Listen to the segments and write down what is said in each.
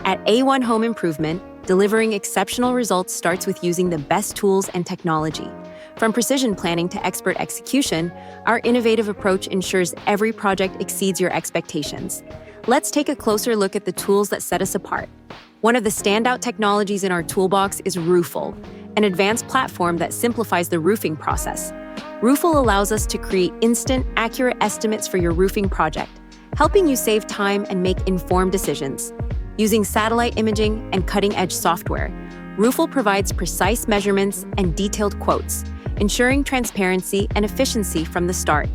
At A1 Home Improvement, delivering exceptional results starts with using the best tools and technology. From precision planning to expert execution, our innovative approach ensures every project exceeds your expectations. Let's take a closer look at the tools that set us apart. One of the standout technologies in our toolbox is ROOFLE, an advanced platform that simplifies the roofing process. ROOFLE allows us to create instant, accurate estimates for your roofing project, helping you save time and make informed decisions. Using satellite imaging and cutting-edge software, ROOFLE provides precise measurements and detailed quotes, ensuring transparency and efficiency from the start.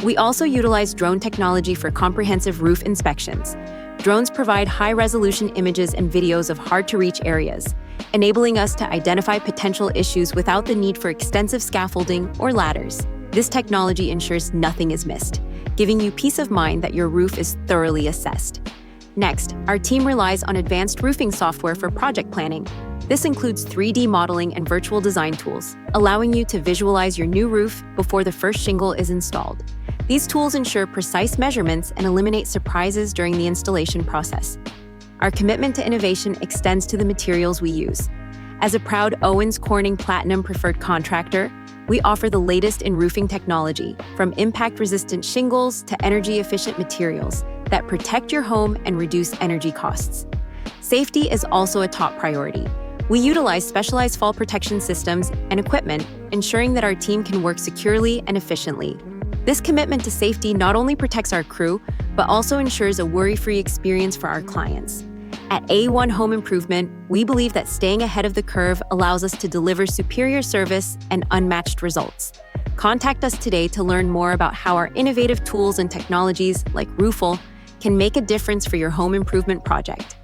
We also utilize drone technology for comprehensive roof inspections. Drones provide high-resolution images and videos of hard-to-reach areas, enabling us to identify potential issues without the need for extensive scaffolding or ladders. This technology ensures nothing is missed, giving you peace of mind that your roof is thoroughly assessed. Next, our team relies on advanced roofing software for project planning. This includes 3D modeling and virtual design tools, allowing you to visualize your new roof before the first shingle is installed. These tools ensure precise measurements and eliminate surprises during the installation process. Our commitment to innovation extends to the materials we use. As a proud Owens Corning Platinum Preferred Contractor, we offer the latest in roofing technology, from impact-resistant shingles to energy-efficient materials that protect your home and reduce energy costs. Safety is also a top priority. We utilize specialized fall protection systems and equipment, ensuring that our team can work securely and efficiently. This commitment to safety not only protects our crew, but also ensures a worry-free experience for our clients. At A1 Home Improvement, we believe that staying ahead of the curve allows us to deliver superior service and unmatched results. Contact us today to learn more about how our innovative tools and technologies like ROOFLE can make a difference for your home improvement project.